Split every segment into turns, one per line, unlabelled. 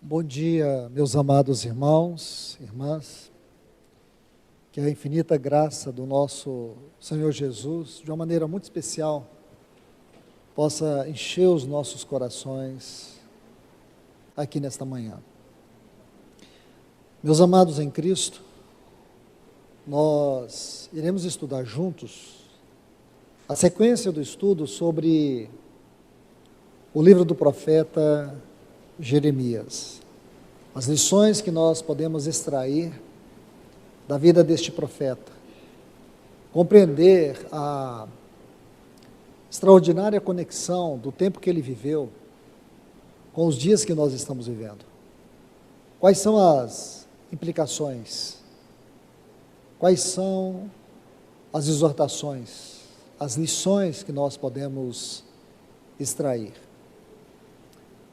Bom dia, meus amados irmãos, irmãs, que a infinita graça do nosso Senhor Jesus, de uma maneira muito especial, possa encher os nossos corações aqui nesta manhã. Meus amados em Cristo, nós iremos estudar juntos a sequência do estudo sobre o livro do profeta Jeremias. As lições que nós podemos extrair da vida deste profeta. Compreender a extraordinária conexão do tempo que ele viveu com os dias que nós estamos vivendo. Quais são as implicações? Quais são as exortações, as lições que nós podemos extrair?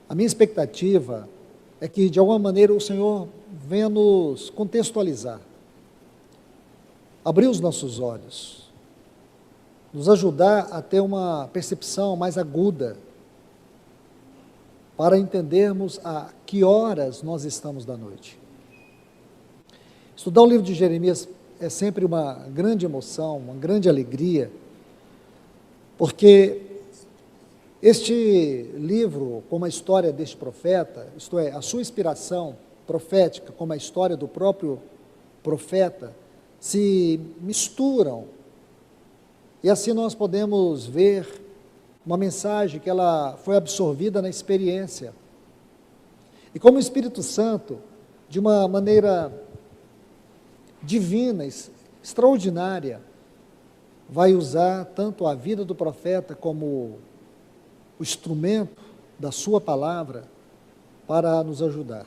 A minha expectativa é que, de alguma maneira, o Senhor venha nos contextualizar, abrir os nossos olhos, nos ajudar a ter uma percepção mais aguda, para entendermos a que horas nós estamos da noite. Estudar o livro de Jeremias é sempre uma grande emoção, uma grande alegria, porque este livro, como a história deste profeta, isto é, a sua inspiração profética, como a história do próprio profeta, se misturam, e assim nós podemos ver uma mensagem que ela foi absorvida na experiência, e como o Espírito Santo, de uma maneira divina, extraordinária, vai usar tanto a vida do profeta como o instrumento da sua palavra para nos ajudar.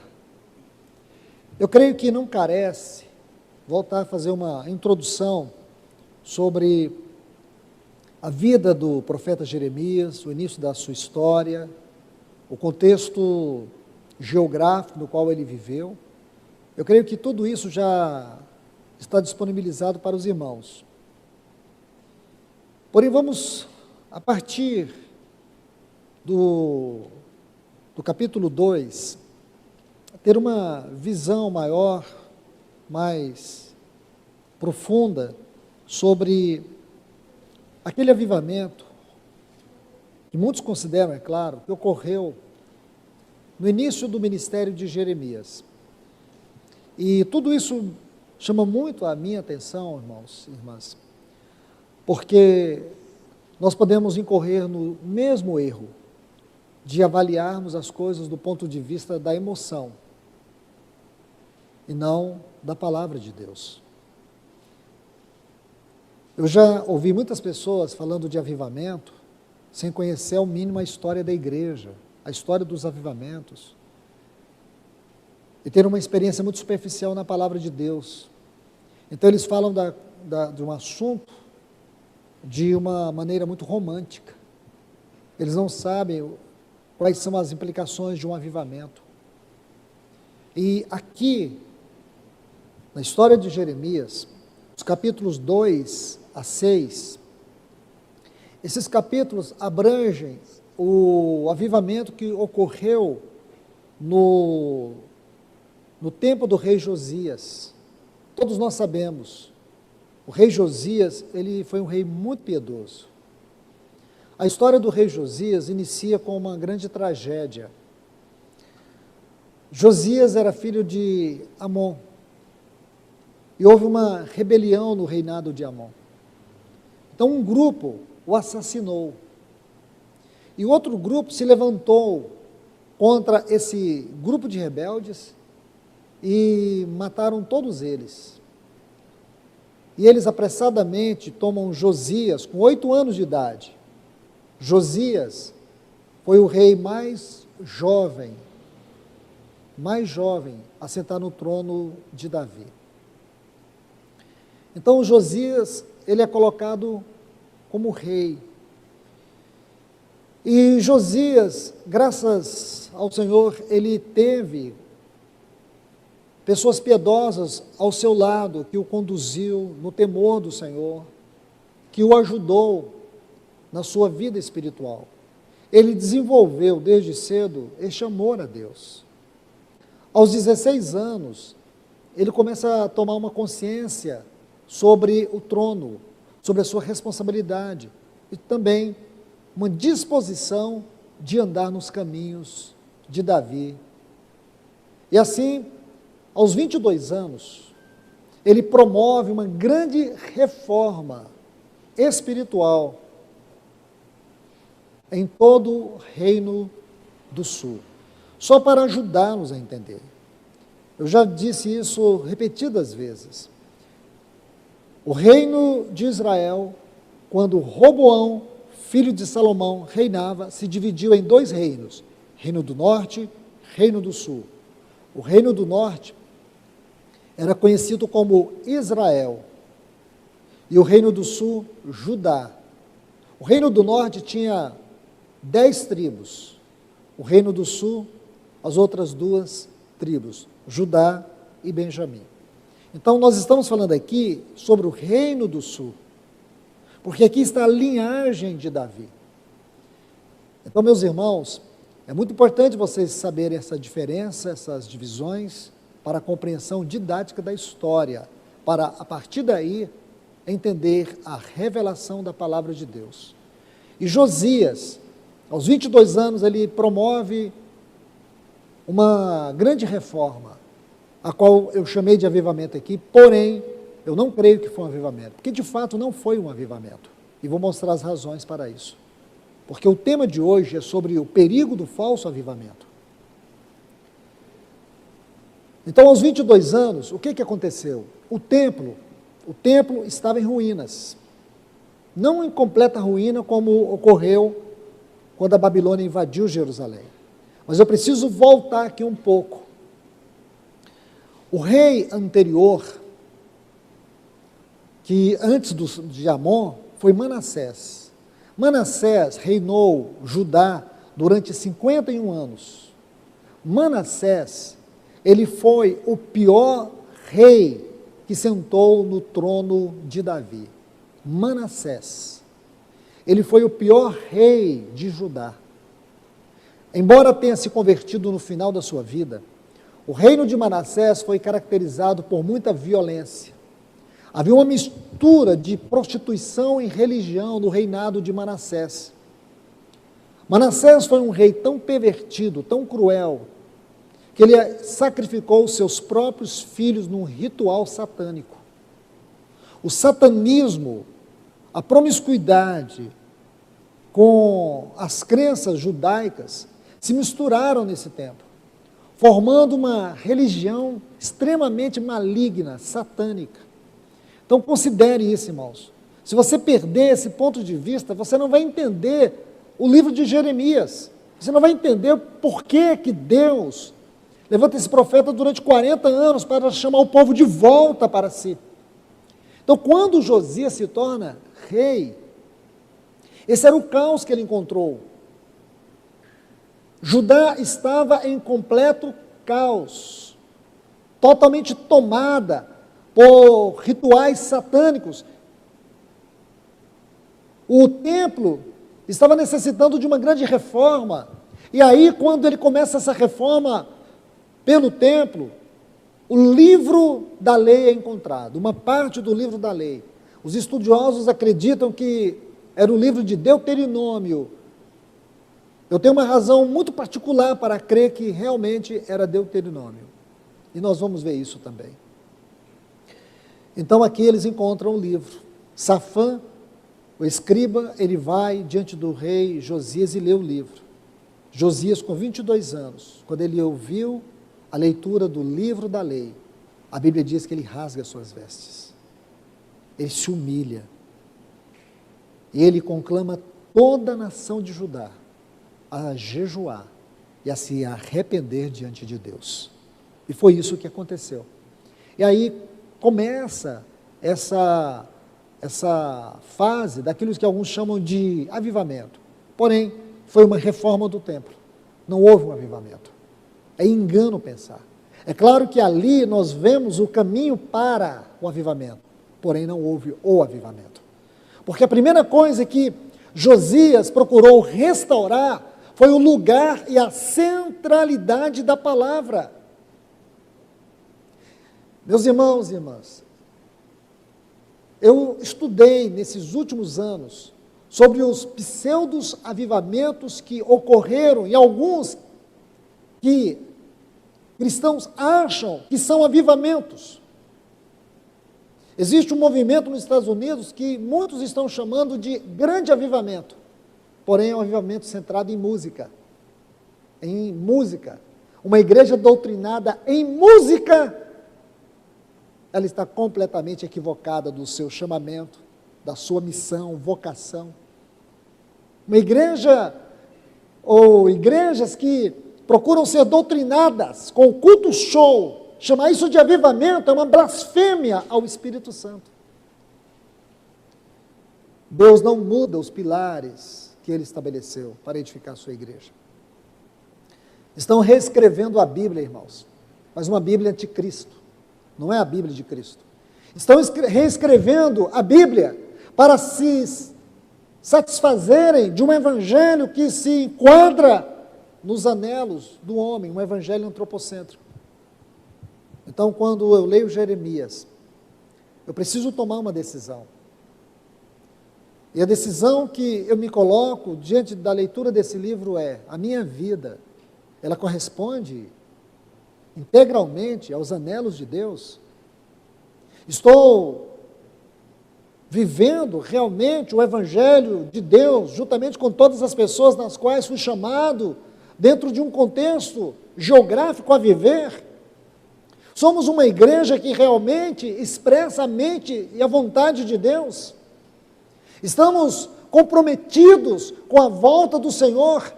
Eu creio que não carece voltar a fazer uma introdução sobre a vida do profeta Jeremias, o início da sua história, o contexto geográfico no qual ele viveu. Eu creio que tudo isso já está disponibilizado para os irmãos. Porém, vamos, a partir do capítulo 2, ter uma visão maior, mais profunda, sobre aquele avivamento, que muitos consideram, é claro, que ocorreu no início do ministério de Jeremias. E tudo isso chama muito a minha atenção, irmãos e irmãs, porque nós podemos incorrer no mesmo erro de avaliarmos as coisas do ponto de vista da emoção e não da palavra de Deus. Eu já ouvi muitas pessoas falando de avivamento sem conhecer ao mínimo a história da igreja, a história dos avivamentos, e ter uma experiência muito superficial na palavra de Deus. Então eles falam de um assunto de uma maneira muito romântica. Eles não sabem quais são as implicações de um avivamento. E aqui, na história de Jeremias, os capítulos 2 a 6, esses capítulos abrangem o avivamento que ocorreu no tempo do rei Josias. Todos nós sabemos, o rei Josias, ele foi um rei muito piedoso. A história do rei Josias inicia com uma grande tragédia. Josias era filho de Amon, e houve uma rebelião no reinado de Amon. Então um grupo o assassinou, e outro grupo se levantou contra esse grupo de rebeldes, e mataram todos eles. E eles apressadamente tomam Josias, com 8 anos de idade. Josias foi o rei mais jovem a sentar no trono de Davi. Então Josias, ele é colocado como rei. E Josias, graças ao Senhor, ele teve pessoas piedosas ao seu lado, que o conduziu no temor do Senhor, que o ajudou na sua vida espiritual. Ele desenvolveu desde cedo este amor a Deus. Aos 16 anos, ele começa a tomar uma consciência sobre o trono, sobre a sua responsabilidade e também uma disposição de andar nos caminhos de Davi. E assim, aos 22 anos, ele promove uma grande reforma espiritual em todo o reino do sul, só para ajudar-nos a entender. Eu já disse isso repetidas vezes. O reino de Israel, quando Roboão, filho de Salomão, reinava, se dividiu em dois reinos, reino do norte, reino do sul. O reino do norte era conhecido como Israel, e o reino do sul, Judá. O reino do norte tinha 10 tribos, o reino do sul, as outras 2 tribos, Judá e Benjamim. Então nós estamos falando aqui sobre o reino do sul, porque aqui está a linhagem de Davi. Então, meus irmãos, é muito importante vocês saberem essa diferença, essas divisões, para a compreensão didática da história, para, a partir daí, entender a revelação da palavra de Deus. E Josias, aos 22 anos, ele promove uma grande reforma, a qual eu chamei de avivamento aqui, porém, eu não creio que foi um avivamento, porque de fato não foi um avivamento, e vou mostrar as razões para isso. Porque o tema de hoje é sobre o perigo do falso avivamento. Então, aos 22 anos, o que aconteceu? O templo estava em ruínas. Não em completa ruína, como ocorreu quando a Babilônia invadiu Jerusalém. Mas eu preciso voltar aqui um pouco. O rei anterior, que antes de Amon, foi Manassés. Manassés reinou Judá durante 51 anos. Manassés, ele foi o pior rei que sentou no trono de Davi. Manassés. Ele foi o pior rei de Judá. Embora tenha se convertido no final da sua vida, o reino de Manassés foi caracterizado por muita violência. Havia uma mistura de prostituição e religião no reinado de Manassés. Manassés foi um rei tão pervertido, tão cruel, que ele sacrificou os seus próprios filhos num ritual satânico. O satanismo, a promiscuidade com as crenças judaicas se misturaram nesse tempo, formando uma religião extremamente maligna, satânica. Então considere isso, irmãos. Se você perder esse ponto de vista, você não vai entender o livro de Jeremias. Você não vai entender por que Deus levanta esse profeta durante 40 anos para chamar o povo de volta para si. Então, quando Josias se torna rei, esse era o caos que ele encontrou. Judá estava em completo caos, totalmente tomada por rituais satânicos. O templo estava necessitando de uma grande reforma, e aí quando ele começa essa reforma pelo templo, o livro da lei é encontrado, uma parte do livro da lei. Os estudiosos acreditam que era o livro de Deuteronômio. Eu tenho uma razão muito particular para crer que realmente era Deuteronômio, e nós vamos ver isso também. Então aqui eles encontram o livro. Safã, o escriba, ele vai diante do rei Josias e lê o livro. Josias, com 22 anos, quando ele ouviu a leitura do livro da lei, a Bíblia diz que ele rasga suas vestes. Ele se humilha. E ele conclama toda a nação de Judá a jejuar e a se arrepender diante de Deus. E foi isso que aconteceu. E aí começa essa fase daquilo que alguns chamam de avivamento. Porém, foi uma reforma do templo. Não houve um avivamento. É engano pensar. É claro que ali nós vemos o caminho para o avivamento, porém não houve o avivamento. Porque a primeira coisa que Josias procurou restaurar foi o lugar e a centralidade da palavra. Meus irmãos e irmãs, eu estudei nesses últimos anos sobre os pseudos avivamentos que ocorreram e alguns que cristãos acham que são avivamentos. Existe um movimento nos Estados Unidos que muitos estão chamando de grande avivamento, porém é um avivamento centrado em música. Em música. Uma igreja doutrinada em música, ela está completamente equivocada do seu chamamento, da sua missão, vocação. Uma igreja, ou igrejas que procuram ser doutrinadas com culto show, chamar isso de avivamento é uma blasfêmia ao Espírito Santo. Deus não muda os pilares que Ele estabeleceu para edificar a sua igreja. Estão reescrevendo a Bíblia, irmãos, mas uma Bíblia anticristo, não é a Bíblia de Cristo. Estão reescrevendo a Bíblia para se satisfazerem de um evangelho que se enquadra nos anelos do homem, um evangelho antropocêntrico. Então, quando eu leio Jeremias, eu preciso tomar uma decisão. E a decisão que eu me coloco diante da leitura desse livro é: a minha vida, ela corresponde integralmente aos anelos de Deus? Estou vivendo realmente o Evangelho de Deus, juntamente com todas as pessoas nas quais fui chamado, dentro de um contexto geográfico a viver? Somos uma igreja que realmente expressa a mente e a vontade de Deus? Estamos comprometidos com a volta do Senhor?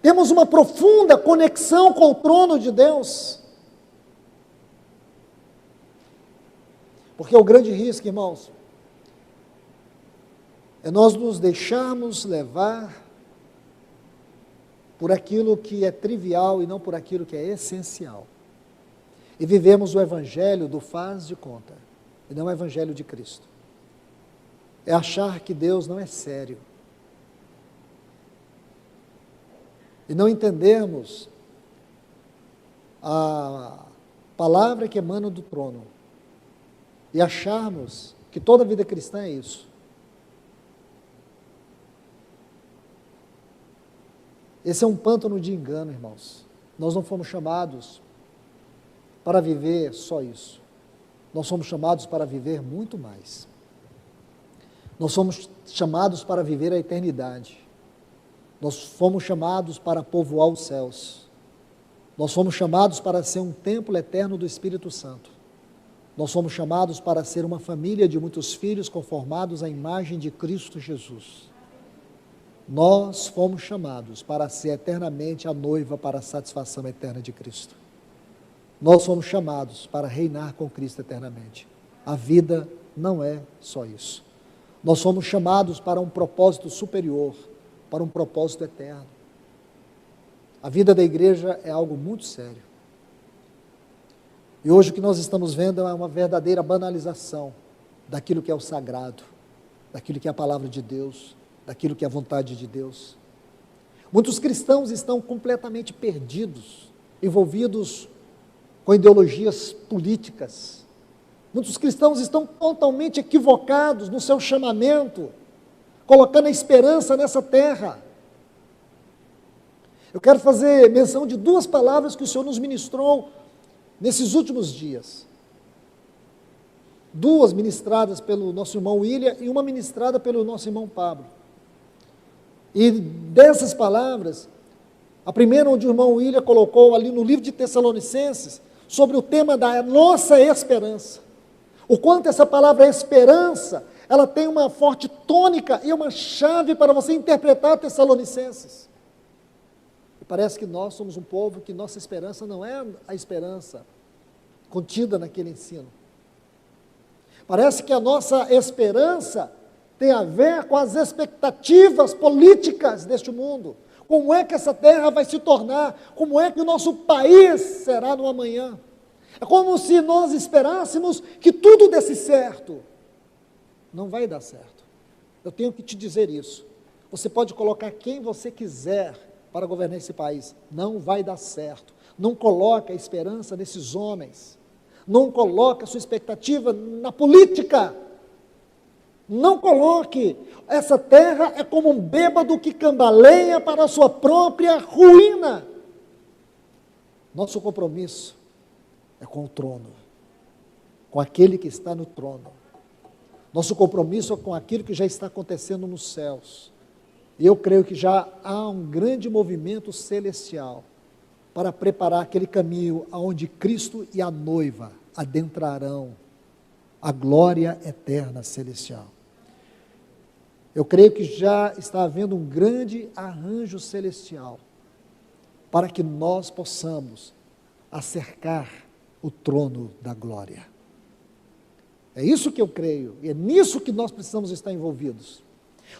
Temos uma profunda conexão com o trono de Deus? Porque o grande risco, irmãos, é nós nos deixarmos levar por aquilo que é trivial e não por aquilo que é essencial. E vivemos o evangelho do faz de conta, e não o evangelho de Cristo. É achar que Deus não é sério. E não entendermos a palavra que emana do trono. E acharmos que toda a vida cristã é isso. Esse é um pântano de engano, irmãos. Nós não fomos chamados para viver só isso. Nós somos chamados para viver muito mais. Nós somos chamados para viver a eternidade. Nós fomos chamados para povoar os céus. Nós fomos chamados para ser um templo eterno do Espírito Santo. Nós fomos chamados para ser uma família de muitos filhos conformados à imagem de Cristo Jesus. Nós fomos chamados para ser eternamente a noiva para a satisfação eterna de Cristo. Nós fomos chamados para reinar com Cristo eternamente. A vida não é só isso. Nós fomos chamados para um propósito superior, para um propósito eterno. A vida da igreja é algo muito sério. E hoje o que nós estamos vendo é uma verdadeira banalização daquilo que é o sagrado, daquilo que é a palavra de Deus, daquilo que é a vontade de Deus. Muitos cristãos estão completamente perdidos, envolvidos com ideologias políticas. Muitos cristãos estão totalmente equivocados no seu chamamento, colocando a esperança nessa terra. Eu quero fazer menção de duas palavras que o Senhor nos ministrou nesses últimos dias. Duas ministradas pelo nosso irmão William e uma ministrada pelo nosso irmão Pablo. E dessas palavras, a primeira onde o irmão William colocou ali no livro de Tessalonicenses, sobre o tema da nossa esperança. O quanto essa palavra esperança, ela tem uma forte tônica e uma chave para você interpretar Tessalonicenses. E parece que nós somos um povo que nossa esperança não é a esperança contida naquele ensino. Parece que a nossa esperança tem a ver com as expectativas políticas deste mundo. Como é que essa terra vai se tornar? Como é que o nosso país será no amanhã? É como se nós esperássemos que tudo desse certo. Não vai dar certo. Eu tenho que te dizer isso. Você pode colocar quem você quiser para governar esse país. Não vai dar certo. Não coloque a esperança nesses homens. Não coloque a sua expectativa na política. Não coloque. Essa terra é como um bêbado que cambaleia para a sua própria ruína. Nosso compromisso é com o trono, com aquele que está no trono. Nosso compromisso é com aquilo que já está acontecendo nos céus. E eu creio que já há um grande movimento celestial para preparar aquele caminho aonde Cristo e a noiva adentrarão a glória eterna celestial. Eu creio que já está havendo um grande arranjo celestial para que nós possamos acercar o trono da glória. É isso que eu creio, e é nisso que nós precisamos estar envolvidos.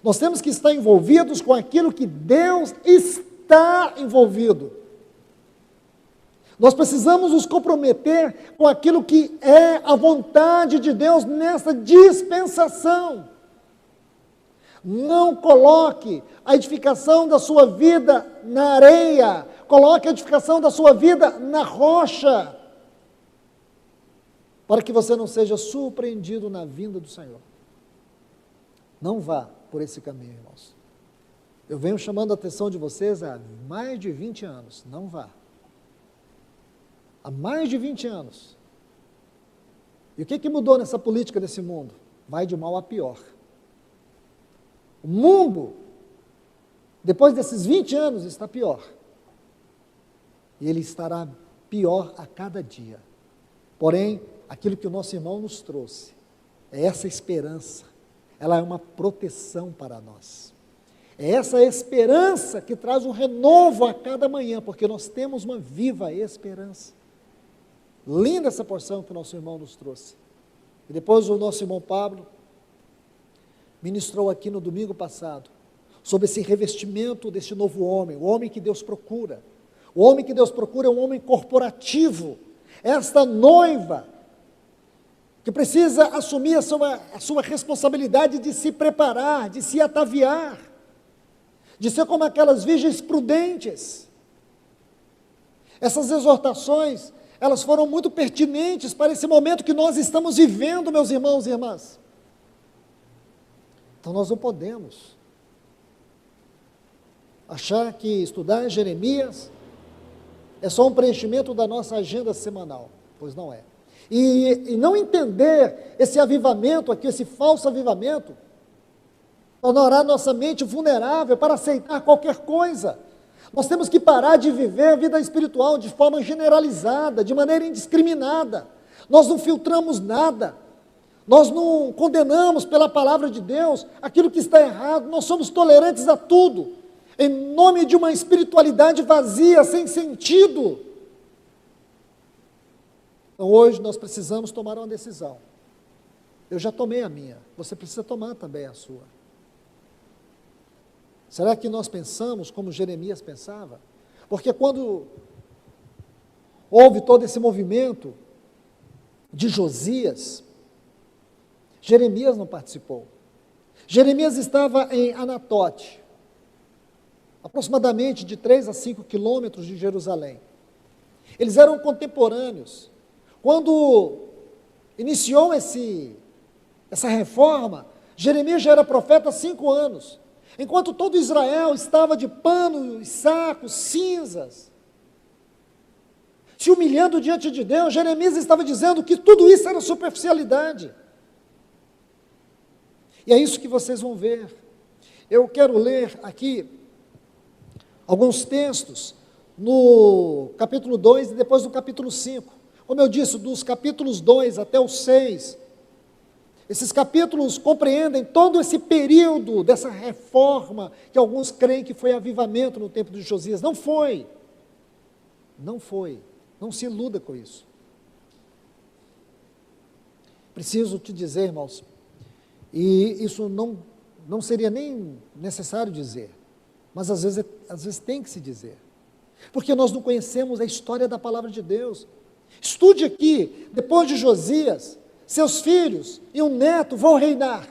Nós temos que estar envolvidos com aquilo que Deus está envolvido. Nós precisamos nos comprometer com aquilo que é a vontade de Deus nessa dispensação. Não coloque a edificação da sua vida na areia, coloque a edificação da sua vida na rocha, para que você não seja surpreendido na vinda do Senhor. Não vá por esse caminho, irmãos. Eu venho chamando a atenção de vocês há mais de 20 anos, não vá. Há mais de 20 anos. E o que mudou nessa política desse mundo? Vai de mal a pior. O mundo, depois desses 20 anos, está pior. E ele estará pior a cada dia. Porém, aquilo que o nosso irmão nos trouxe, é essa esperança, ela é uma proteção para nós. É essa esperança que traz um renovo a cada manhã, porque nós temos uma viva esperança. Linda essa porção que o nosso irmão nos trouxe. E depois o nosso irmão Pablo ministrou aqui no domingo passado, sobre esse revestimento desse novo homem, o homem que Deus procura. O homem que Deus procura é um homem corporativo. Esta noiva, que precisa assumir a sua responsabilidade de se preparar, de se ataviar, de ser como aquelas virgens prudentes. Essas exortações, elas foram muito pertinentes para esse momento que nós estamos vivendo, meus irmãos e irmãs. Então nós não podemos achar que estudar Jeremias é só um preenchimento da nossa agenda semanal, pois não é. E não entender esse avivamento aqui, esse falso avivamento, tornará nossa mente vulnerável para aceitar qualquer coisa. Nós temos que parar de viver a vida espiritual de forma generalizada, de maneira indiscriminada. Nós não filtramos nada, nós não condenamos pela palavra de Deus aquilo que está errado, nós somos tolerantes a tudo, em nome de uma espiritualidade vazia, sem sentido. Então hoje nós precisamos tomar uma decisão. Eu já tomei a minha, você precisa tomar também a sua. Será que nós pensamos como Jeremias pensava? Porque quando houve todo esse movimento de Josias, Jeremias não participou. Jeremias estava em Anatote, aproximadamente de 3 a 5 quilômetros de Jerusalém. Eles eram contemporâneos. Quando iniciou essa reforma, Jeremias já era profeta há 5 anos. Enquanto todo Israel estava de panos, sacos, cinzas, se humilhando diante de Deus, Jeremias estava dizendo que tudo isso era superficialidade. E é isso que vocês vão ver. Eu quero ler aqui alguns textos no capítulo 2 e depois no capítulo 5. Como eu disse, dos capítulos 2 até o 6, esses capítulos compreendem todo esse período dessa reforma, que alguns creem que foi avivamento no tempo de Josias. Não foi. Não foi. Não se iluda com isso. Preciso te dizer, irmãos, e isso não seria nem necessário dizer, mas às vezes tem que se dizer, porque nós não conhecemos a história da palavra de Deus. Estude aqui, depois de Josias, seus filhos e um neto vão reinar.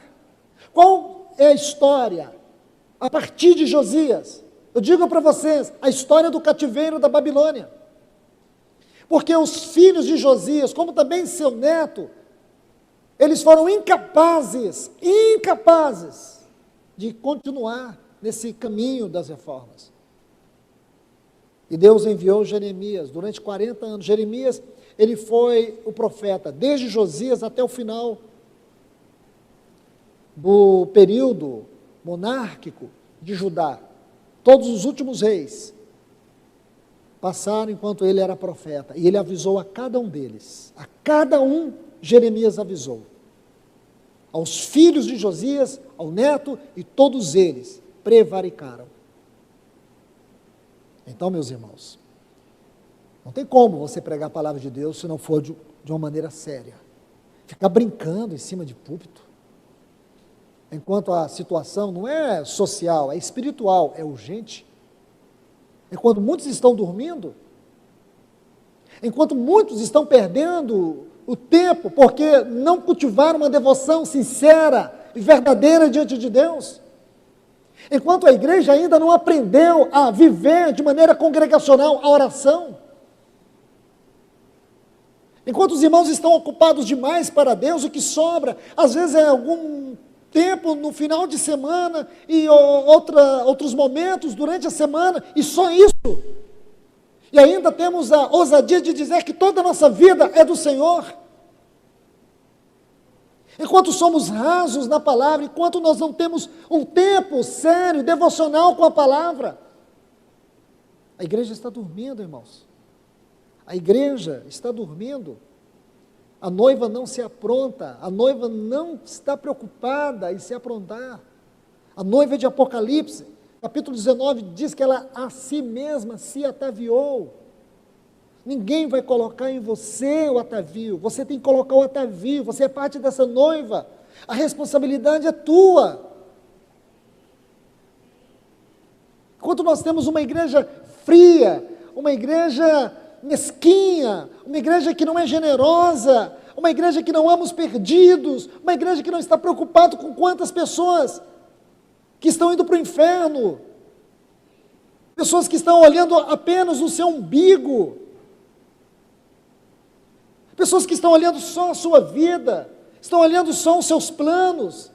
Qual é a história a partir de Josias? Eu digo para vocês, a história do cativeiro da Babilônia. Porque os filhos de Josias, como também seu neto, eles foram incapazes de continuar nesse caminho das reformas. E Deus enviou Jeremias durante 40 anos. Jeremias, ele foi o profeta desde Josias até o final do período monárquico de Judá. Todos os últimos reis passaram enquanto ele era profeta. E ele avisou a cada um deles. A cada um, Jeremias avisou. Aos filhos de Josias, ao neto, e todos eles prevaricaram. Então, meus irmãos, não tem como você pregar a palavra de Deus se não for de uma maneira séria. Ficar brincando em cima de púlpito, enquanto a situação não é social, é espiritual, é urgente. Enquanto muitos estão dormindo, enquanto muitos estão perdendo o tempo porque não cultivaram uma devoção sincera e verdadeira diante de Deus, enquanto a igreja ainda não aprendeu a viver de maneira congregacional a oração, enquanto os irmãos estão ocupados demais para Deus, o que sobra, às vezes é algum tempo no final de semana e outros momentos durante a semana, e só isso. E ainda temos a ousadia de dizer que toda a nossa vida é do Senhor. Enquanto somos rasos na palavra, enquanto nós não temos um tempo sério, devocional com a palavra, a igreja está dormindo, irmãos. A igreja está dormindo. A noiva não se apronta, a noiva não está preocupada em se aprontar. A noiva de Apocalipse, capítulo 19, diz que ela a si mesma se ataviou. Ninguém vai colocar em você o atavio, você tem que colocar o atavio, você é parte dessa noiva, a responsabilidade é tua. Enquanto nós temos uma igreja fria, uma igreja mesquinha, uma igreja que não é generosa, uma igreja que não ama os perdidos, uma igreja que não está preocupada com quantas pessoas que estão indo para o inferno, pessoas que estão olhando apenas o seu umbigo, pessoas que estão olhando só a sua vida, estão olhando só os seus planos,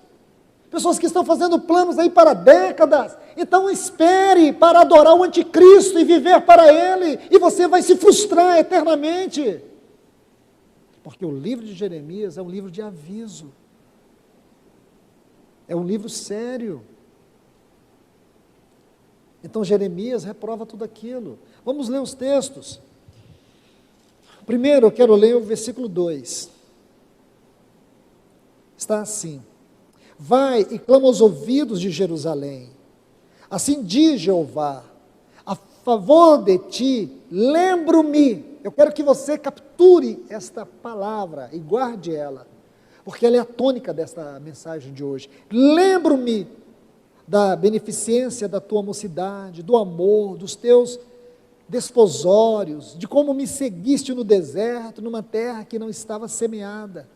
pessoas que estão fazendo planos aí para décadas. Então espere para adorar o anticristo e viver para ele, e você vai se frustrar eternamente, porque o livro de Jeremias é um livro de aviso, é um livro sério. Então Jeremias reprova tudo aquilo. Vamos ler os textos. Primeiro eu quero ler o versículo 2, está assim: vai e clama aos ouvidos de Jerusalém, assim diz Jeová, a favor de ti, lembro-me. Eu quero que você capture esta palavra e guarde ela, porque ela é a tônica desta mensagem de hoje. Lembro-me da beneficência da tua mocidade, do amor, dos teus desposórios, de como me seguiste no deserto, numa terra que não estava semeada.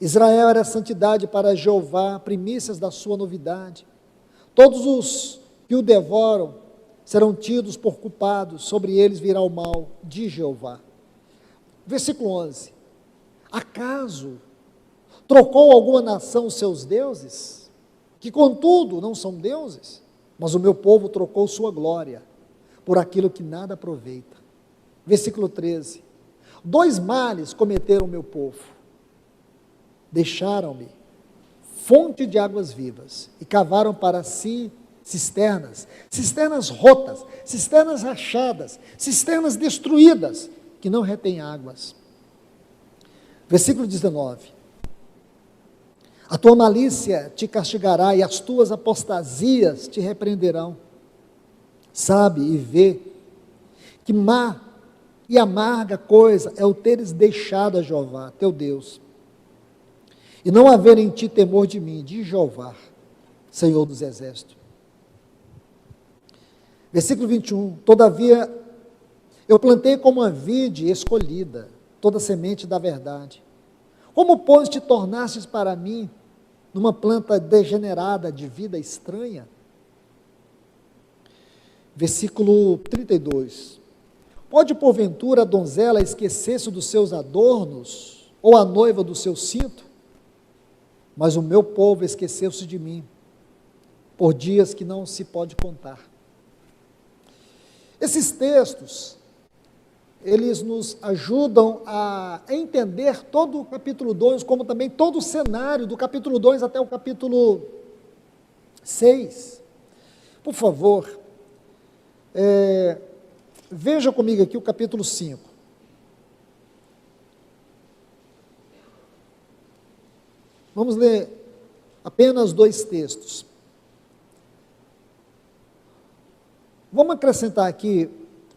Israel era santidade para Jeová, primícias da sua novidade. Todos os que o devoram serão tidos por culpados, sobre eles virá o mal de Jeová. Versículo 11. Acaso trocou alguma nação os seus deuses, que contudo não são deuses? Mas o meu povo trocou sua glória por aquilo que nada aproveita. Versículo 13. Dois males cometeram o meu povo. Deixaram-me fonte de águas vivas e cavaram para si cisternas, cisternas rotas, cisternas rachadas, cisternas destruídas, que não retêm águas. Versículo 19. A tua malícia te castigará e as tuas apostasias te repreenderão. Sabe e vê que má e amarga coisa é o teres deixado a Jeová, teu Deus, e não haver em ti temor de mim, de Jeová, Senhor dos exércitos. Versículo 21, todavia eu plantei como uma vide escolhida, toda semente da verdade. Como, pois, te tornastes para mim numa planta degenerada de vida estranha? Versículo 32, Pode porventura a donzela esquecer-se dos seus adornos, ou a noiva do seu cinto? Mas o meu povo esqueceu-se de mim, por dias que não se pode contar. Esses textos, eles nos ajudam a entender todo o capítulo 2, como também todo o cenário do capítulo 2 até o capítulo 6. Por favor, veja comigo aqui o capítulo 5. Vamos ler apenas 2 textos. Vamos acrescentar aqui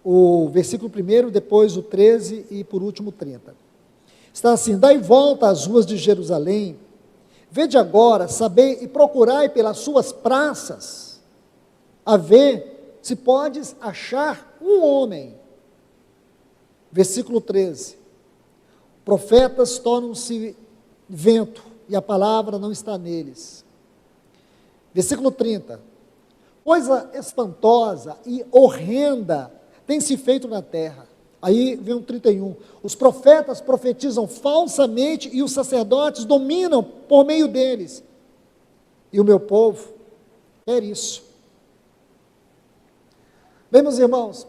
o versículo 1, depois o 13 e por último o 30. Está assim: dai volta às ruas de Jerusalém, vede agora, sabei e procurai pelas suas praças, a ver se podes achar um homem. Versículo 13. Profetas tornam-se vento, e a palavra não está neles. Versículo 30. Coisa espantosa e horrenda tem se feito na terra. Aí vem o 31. Os profetas profetizam falsamente e os sacerdotes dominam por meio deles. E o meu povo quer isso. Bem, meus irmãos,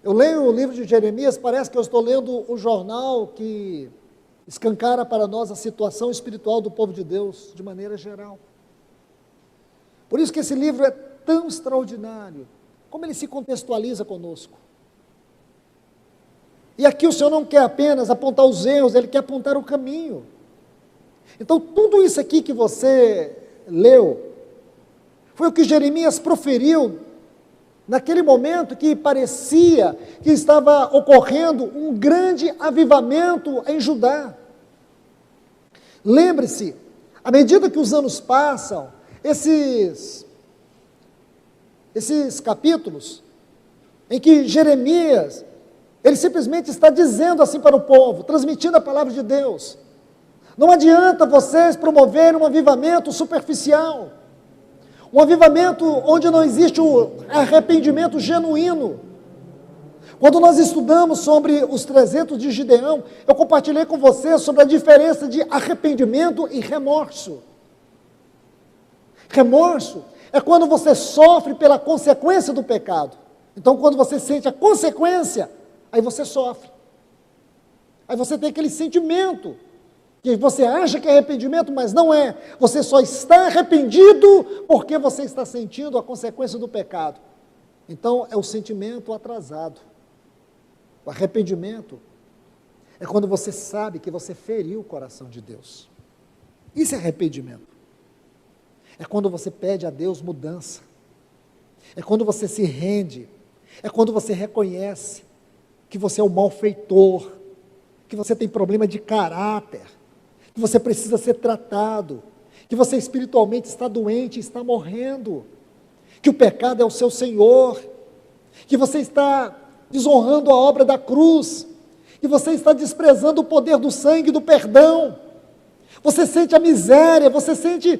eu leio o livro de Jeremias, parece que eu estou lendo o jornal que escancara para nós a situação espiritual do povo de Deus, de maneira geral. Por isso que esse livro é tão extraordinário, como ele se contextualiza conosco. E aqui o Senhor não quer apenas apontar os erros, Ele quer apontar o caminho. Então, tudo isso aqui que você leu, foi o que Jeremias proferiu, naquele momento que parecia que estava ocorrendo um grande avivamento em Judá. Lembre-se, à medida que os anos passam, esses capítulos, em que Jeremias, ele simplesmente está dizendo assim para o povo, transmitindo a palavra de Deus: não adianta vocês promoverem um avivamento superficial, um avivamento onde não existe o arrependimento genuíno. Quando nós estudamos sobre os 300 de Gideão, eu compartilhei com vocês sobre a diferença de arrependimento e remorso. Remorso é quando você sofre pela consequência do pecado. Então, quando você sente a consequência, aí você sofre. Aí você tem aquele sentimento, que você acha que é arrependimento, mas não é. Você só está arrependido porque você está sentindo a consequência do pecado. Então, é o sentimento atrasado. O arrependimento é quando você sabe que você feriu o coração de Deus. Isso é arrependimento. É quando você pede a Deus mudança. É quando você se rende. É quando você reconhece que você é um malfeitor, que você tem problema de caráter, que você precisa ser tratado, que você espiritualmente está doente, está morrendo, que o pecado é o seu Senhor, que você está desonrando a obra da cruz, que você está desprezando o poder do sangue e do perdão. Você sente a miséria, você sente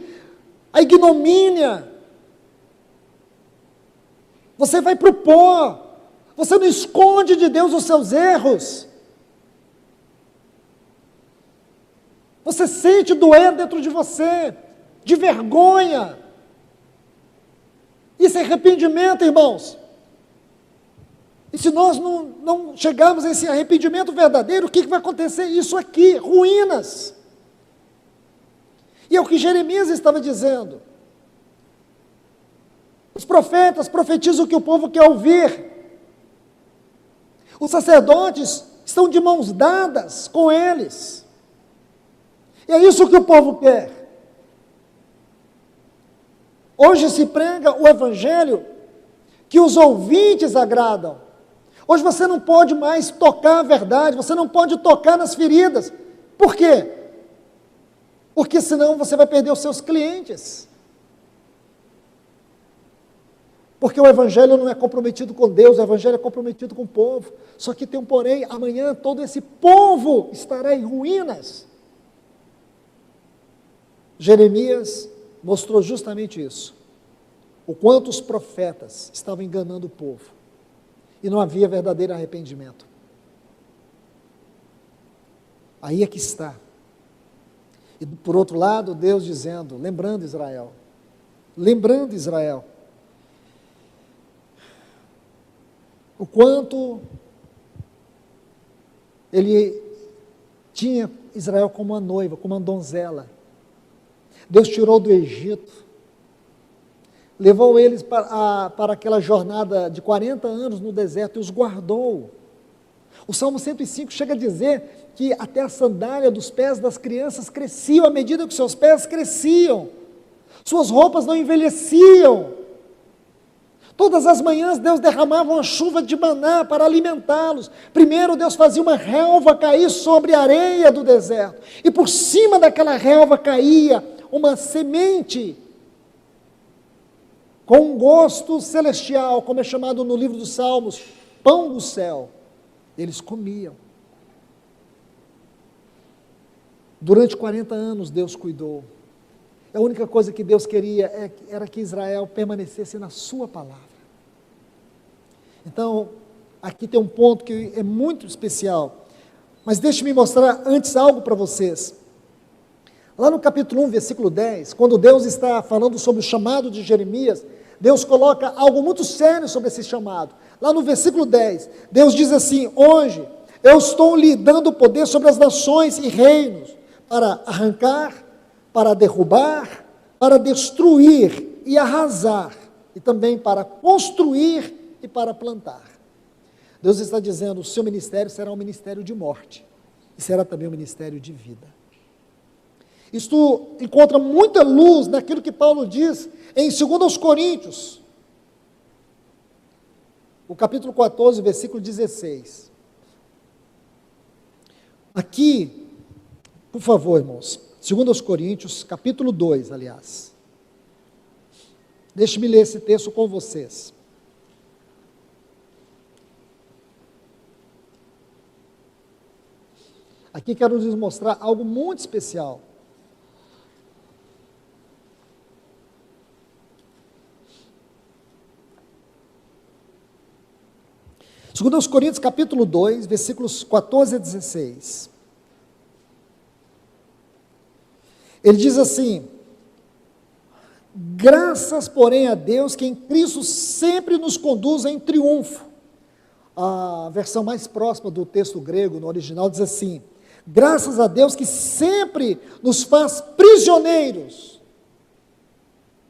a ignomínia. Você vai para o pó. Você não esconde de Deus os seus erros. Você sente doer dentro de você, de vergonha. Isso é arrependimento, irmãos. E se nós não chegarmos a esse arrependimento verdadeiro, o que vai acontecer? Isso aqui, ruínas. E é o que Jeremias estava dizendo. Os profetas profetizam o que o povo quer ouvir. Os sacerdotes estão de mãos dadas com eles. E é isso que o povo quer. Hoje se prega o evangelho que os ouvintes agradam. Hoje você não pode mais tocar a verdade, você não pode tocar nas feridas. Por quê? Porque senão você vai perder os seus clientes. Porque o evangelho não é comprometido com Deus, o evangelho é comprometido com o povo. Só que tem um porém, amanhã todo esse povo estará em ruínas. Jeremias mostrou justamente isso. O quanto os profetas estavam enganando o povo. e não havia verdadeiro arrependimento. Aí é que está. E por outro lado, Deus dizendo, lembrando Israel, o quanto ele tinha Israel como uma noiva, como uma donzela. Deus tirou do Egito, levou eles para aquela jornada de 40 anos no deserto e os guardou. O Salmo 105 chega a dizer que até a sandália dos pés das crianças cresciam à medida que seus pés cresciam. Suas roupas não envelheciam. Todas as manhãs Deus derramava uma chuva de maná para alimentá-los. Primeiro Deus fazia uma relva cair sobre a areia do deserto. E por cima daquela relva caía uma semente com um gosto celestial, como é chamado no livro dos Salmos, pão do céu. Eles comiam. Durante 40 anos Deus cuidou. A única coisa que Deus queria era que Israel permanecesse na sua palavra. Então, aqui tem um ponto que é muito especial. Mas deixe-me mostrar antes algo para vocês. Lá no capítulo 1, versículo 10, quando Deus está falando sobre o chamado de Jeremias, Deus coloca algo muito sério sobre esse chamado. Lá no versículo 10, Deus diz assim: hoje eu estou lhe dando poder sobre as nações e reinos, para arrancar, para derrubar, para destruir e arrasar, e também para construir e para plantar. Deus está dizendo, o seu ministério será um ministério de morte, e será também um ministério de vida. Isto encontra muita luz naquilo que Paulo diz em 2 Coríntios, o capítulo 14, versículo 16. Aqui, por favor, irmãos, 2 Coríntios, capítulo 2, aliás. Deixe-me ler esse texto com vocês. Aqui quero lhes mostrar algo muito especial. 2 Coríntios capítulo 2, versículos 14 a 16. Ele diz assim: graças, porém, a Deus que em Cristo sempre nos conduz em triunfo. A versão mais próxima do texto grego, no original, diz assim: graças a Deus que sempre nos faz prisioneiros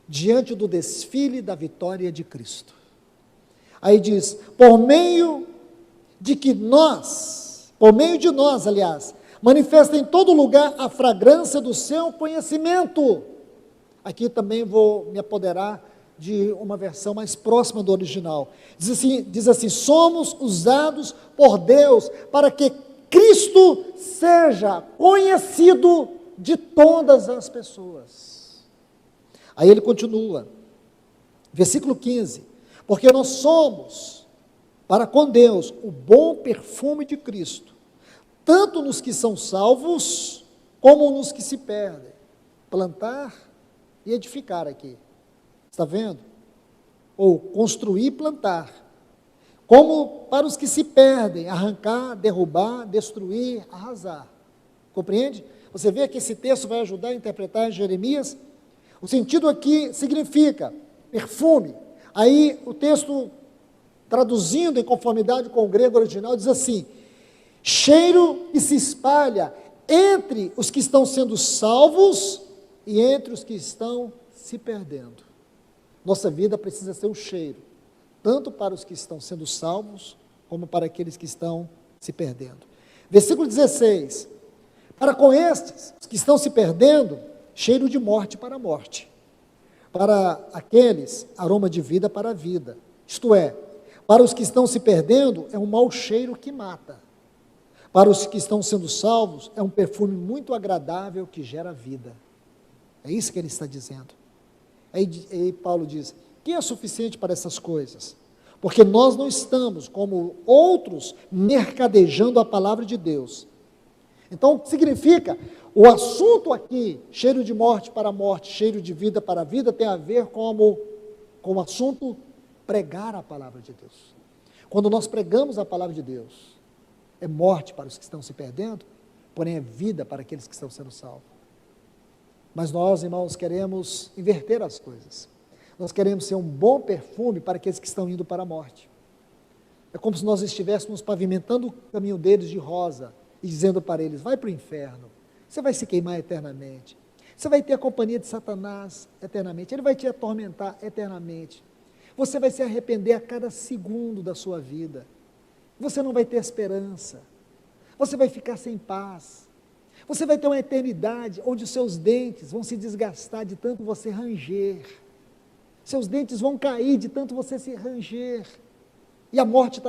diante do desfile da vitória de Cristo. Aí diz, por meio de nós, aliás, manifesta em todo lugar a fragrância do seu conhecimento. Aqui também vou me apoderar de uma versão mais próxima do original. Diz assim, somos usados por Deus para que Cristo seja conhecido de todas as pessoas. Aí ele continua, versículo 15, porque nós somos, para com Deus, o bom perfume de Cristo, tanto nos que são salvos, como nos que se perdem. Plantar e edificar aqui, está vendo? Ou construir e plantar. Como para os que se perdem, arrancar, derrubar, destruir, arrasar. Compreende? Você vê que esse texto vai ajudar a interpretar Jeremias? O sentido aqui significa perfume. Aí o texto, traduzindo em conformidade com o grego original, diz assim, cheiro que se espalha entre os que estão sendo salvos e entre os que estão se perdendo. Nossa vida precisa ser um cheiro, tanto para os que estão sendo salvos, como para aqueles que estão se perdendo. Versículo 16, para com estes, os que estão se perdendo, cheiro de morte para a morte. Para aqueles, aroma de vida para a vida. Isto é, para os que estão se perdendo, é um mau cheiro que mata. Para os que estão sendo salvos, é um perfume muito agradável que gera vida. É isso que ele está dizendo. Aí Paulo diz, quem é suficiente para essas coisas? Porque nós não estamos, como outros, mercadejando a palavra de Deus. Então, significa, o assunto aqui, cheiro de morte para a morte, cheiro de vida para a vida, tem a ver com o assunto pregar a palavra de Deus. Quando nós pregamos a palavra de Deus, é morte para os que estão se perdendo, porém é vida para aqueles que estão sendo salvos. Mas nós, irmãos, queremos inverter as coisas. Nós queremos ser um bom perfume para aqueles que estão indo para a morte. É como se nós estivéssemos pavimentando o caminho deles de rosa e dizendo para eles: vai para o inferno, você vai se queimar eternamente, você vai ter a companhia de Satanás eternamente, ele vai te atormentar eternamente, você vai se arrepender a cada segundo da sua vida, você não vai ter esperança, você vai ficar sem paz, você vai ter uma eternidade onde os seus dentes vão se desgastar de tanto você ranger, seus dentes vão cair de tanto você se ranger, e a morte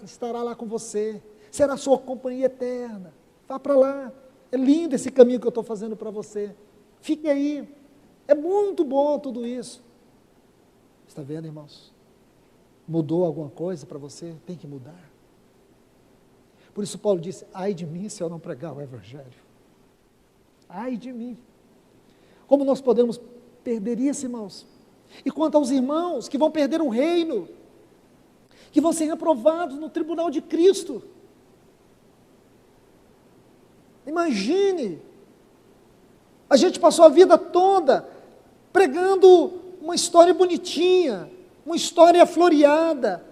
estará lá com você, será a sua companhia eterna. Vá para lá, é lindo esse caminho que eu estou fazendo para você, fique aí, é muito bom tudo isso. Está vendo, irmãos? Mudou alguma coisa para você? Tem que mudar. Por isso Paulo disse: ai de mim se eu não pregar o Evangelho, ai de mim. Como nós podemos perder isso, irmãos? E quanto aos irmãos que vão perder o reino, que vão ser reprovados no tribunal de Cristo. Imagine, a gente passou a vida toda pregando uma história bonitinha, uma história floreada,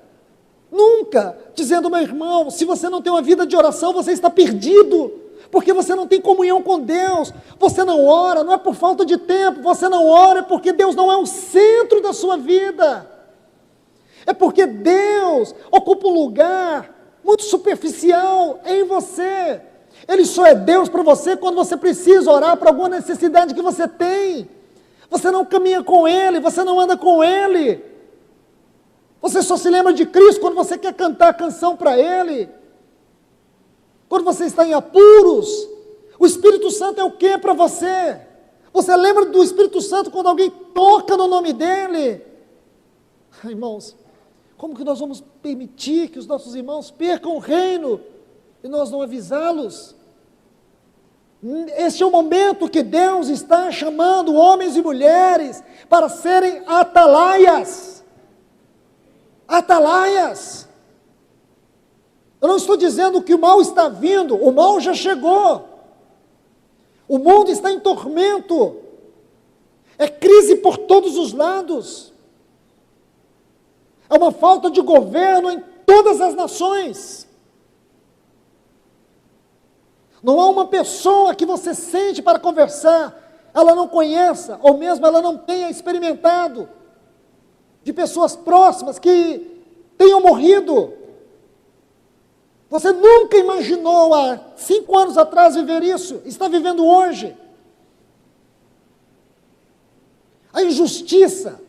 nunca dizendo: meu irmão, se você não tem uma vida de oração, você está perdido, porque você não tem comunhão com Deus, você não ora, não é por falta de tempo, você não ora porque Deus não é o centro da sua vida, é porque Deus ocupa um lugar muito superficial em você. Ele só é Deus para você quando você precisa orar para alguma necessidade que você tem. Você não caminha com Ele, você não anda com Ele. Você só se lembra de Cristo quando você quer cantar a canção para Ele. Quando você está em apuros, o Espírito Santo é o que para você? Você lembra do Espírito Santo quando alguém toca no nome dEle? Irmãos, como que nós vamos permitir que os nossos irmãos percam o reino e nós não avisá-los? Este é o momento que Deus está chamando homens e mulheres para serem atalaias. Atalaias. Eu não estou dizendo que o mal está vindo, o mal já chegou. O mundo está em tormento. É crise por todos os lados. É uma falta de governo em todas as nações. Não há uma pessoa que você sente para conversar, ela não conheça, ou mesmo ela não tenha experimentado, de pessoas próximas que tenham morrido. Você nunca imaginou há 5 anos atrás viver isso, está vivendo hoje. A injustiça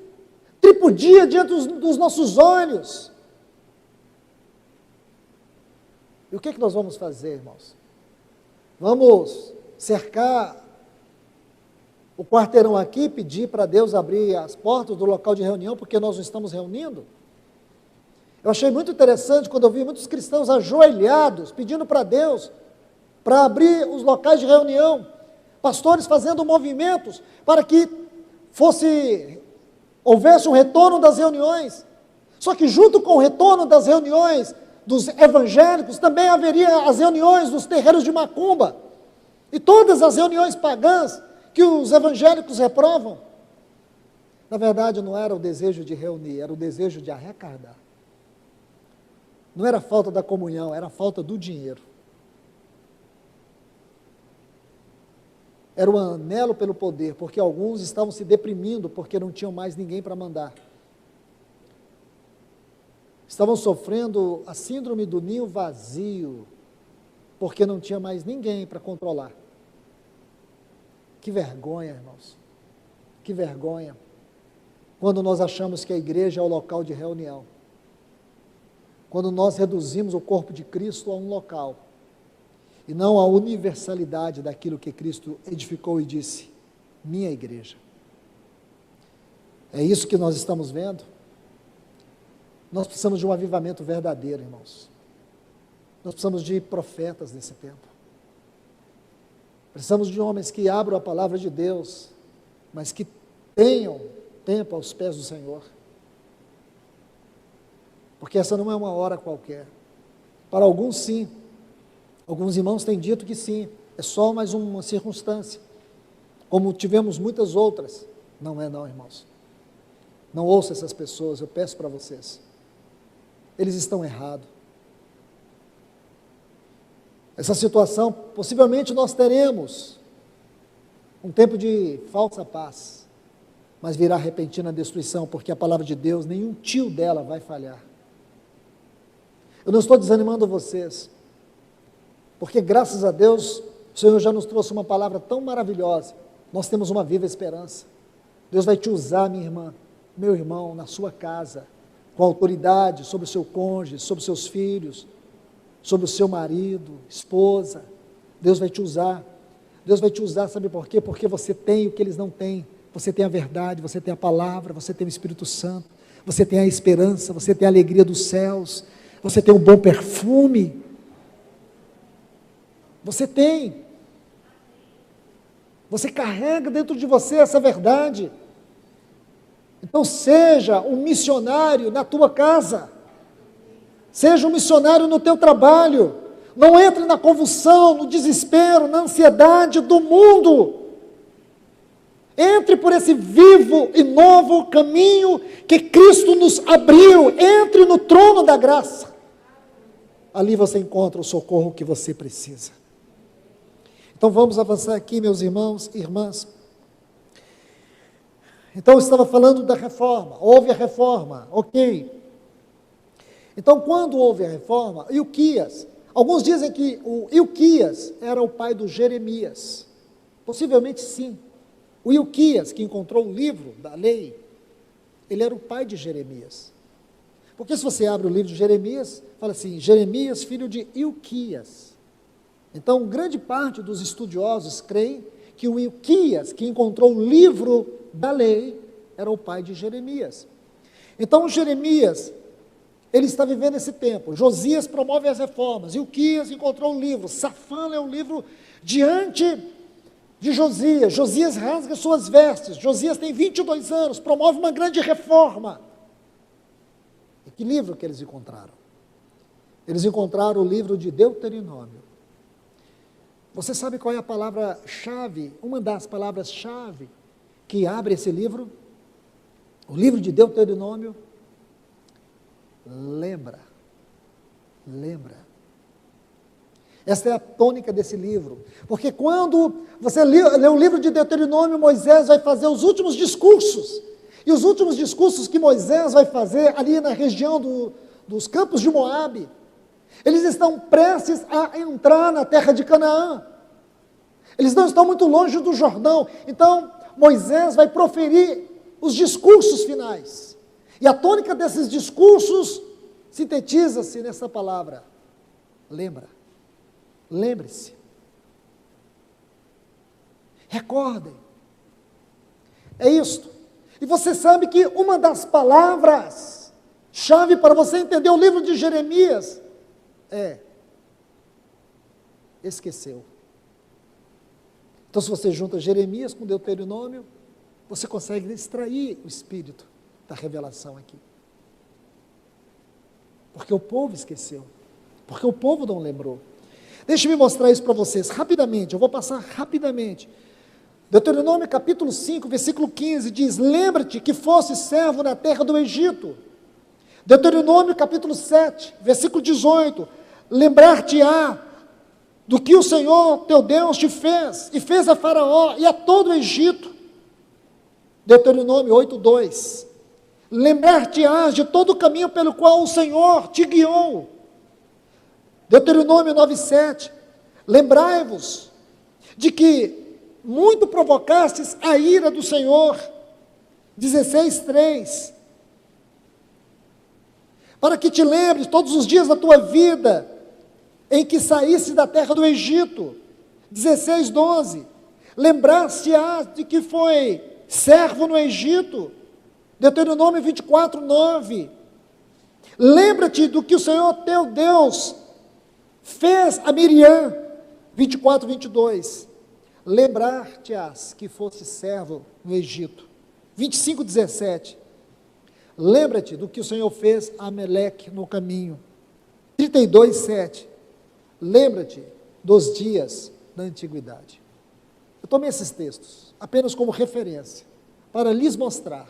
tripudia diante dos nossos olhos. E o que nós vamos fazer, irmãos? Vamos cercar o quarteirão aqui, pedir para Deus abrir as portas do local de reunião, porque nós não estamos reunindo? Eu achei muito interessante quando eu vi muitos cristãos ajoelhados, pedindo para Deus, para abrir os locais de reunião, pastores fazendo movimentos para que houvesse um retorno das reuniões. Só que junto com o retorno das reuniões dos evangélicos, também haveria as reuniões dos terreiros de macumba, e todas as reuniões pagãs que os evangélicos reprovam. Na verdade, não era o desejo de reunir, era o desejo de arrecadar. Não era a falta da comunhão, era a falta do dinheiro. Era o anelo pelo poder, porque alguns estavam se deprimindo, porque não tinham mais ninguém para mandar. Estavam sofrendo a síndrome do ninho vazio, porque não tinha mais ninguém para controlar. Que vergonha, irmãos, que vergonha, quando nós achamos que a igreja é o local de reunião, quando nós reduzimos o corpo de Cristo a um local, e não a universalidade daquilo que Cristo edificou e disse: minha igreja. É isso que nós estamos vendo? Nós precisamos de um avivamento verdadeiro, irmãos. Nós precisamos de profetas nesse tempo. Precisamos de homens que abram a palavra de Deus, mas que tenham tempo aos pés do Senhor. porque essa não é uma hora qualquer. Para alguns, sim. Alguns irmãos têm dito que sim, é só mais uma circunstância, como tivemos muitas outras. Não é não, irmãos. Não ouça essas pessoas, eu peço para vocês. Eles estão errados. Essa situação, possivelmente nós teremos um tempo de falsa paz, mas virá repentina destruição, porque a palavra de Deus, nenhum tio dela vai falhar. Eu não estou desanimando vocês, porque graças a Deus, o Senhor já nos trouxe uma palavra tão maravilhosa, nós temos uma viva esperança. Deus vai te usar, minha irmã, meu irmão, na sua casa, com autoridade sobre o seu cônjuge, sobre os seus filhos, sobre o seu marido, esposa. Deus vai te usar. Deus vai te usar, sabe por quê? Porque você tem o que eles não têm. Você tem a verdade, você tem a palavra, você tem o Espírito Santo, você tem a esperança, você tem a alegria dos céus, você tem um bom perfume. Você tem. Você carrega dentro de você essa verdade. Então seja um missionário na tua casa. Seja um missionário no teu trabalho. Não entre na convulsão, no desespero, na ansiedade do mundo. Entre por esse vivo e novo caminho que Cristo nos abriu. Entre no trono da graça. Ali você encontra o socorro que você precisa. Então vamos avançar aqui, meus irmãos e irmãs. Então eu estava falando da reforma. Houve a reforma, ok. Então quando houve a reforma, Ilquias, alguns dizem que o Ilquias era o pai do Jeremias. Possivelmente sim. O Ilquias, que encontrou o livro da lei, ele era o pai de Jeremias. Porque se você abre o livro de Jeremias, fala assim, Jeremias, filho de Ilquias. Então, grande parte dos estudiosos creem que o Ilquias, que encontrou o livro da lei, era o pai de Jeremias. Então, Jeremias, ele está vivendo esse tempo. Josias promove as reformas. Ilquias encontrou o livro. Safã lê o livro diante de Josias. Josias rasga suas vestes. Josias tem 22 anos, promove uma grande reforma. E que livro que eles encontraram? Eles encontraram o livro de Deuteronômio. Você sabe qual é a palavra-chave, uma das palavras-chave que abre esse livro? O livro de Deuteronômio. Lembra. Esta é a tônica desse livro, porque quando você lê o livro de Deuteronômio, Moisés vai fazer os últimos discursos, e os últimos discursos que Moisés vai fazer ali na região dos campos de Moabe, eles estão prestes a entrar na terra de Canaã, eles não estão muito longe do Jordão, então Moisés vai proferir os discursos finais, e a tônica desses discursos sintetiza-se nessa palavra, lembra. Lembre-se, recordem, é isto. E você sabe que uma das palavras chave para você entender o livro de Jeremias é esqueceu. Então se você junta Jeremias com Deuteronômio, você consegue extrair o espírito da revelação aqui. Porque o povo esqueceu, porque o povo não lembrou. Deixe-me mostrar isso para vocês, rapidamente, eu vou passar rapidamente. Deuteronômio capítulo 5, versículo 15, diz, lembra-te que fosse servo na terra do Egito. Deuteronômio capítulo 7, versículo 18, lembrar-te-á do que o Senhor teu Deus te fez, e fez a Faraó e a todo o Egito. Deuteronômio 8, 2, lembrar-te-ás de todo o caminho pelo qual o Senhor te guiou. Deuteronômio 9,7, lembrai-vos de que muito provocastes a ira do Senhor. 16,3, para que te lembres todos os dias da tua vida, em que saíste da terra do Egito. 16,12, lembrar-te-ás de que foi servo no Egito. Deuteronômio 24,9, lembra-te do que o Senhor teu Deus fez a Miriam, 24, 22, lembrar-te-ás que fosse servo no Egito, 25, 17, Lembra-te do que o Senhor fez a Ameleque no caminho. 32:7. Lembra-te dos dias da antiguidade. Eu tomei esses textos apenas como referência, para lhes mostrar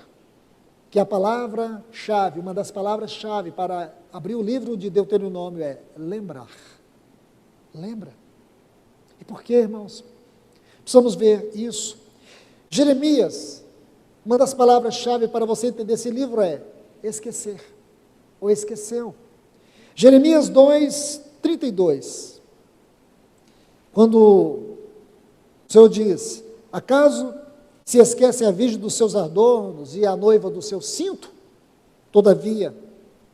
que a palavra-chave, uma das palavras-chave para abrir o livro de Deuteronômio é lembrar. Lembra. E por quê, irmãos? Precisamos ver isso. Jeremias, uma das palavras-chave para você entender esse livro é esquecer, ou esqueceu. Jeremias 2:32. Quando o Senhor diz: acaso se esquece a virgem dos seus adornos e a noiva do seu cinto? Todavia,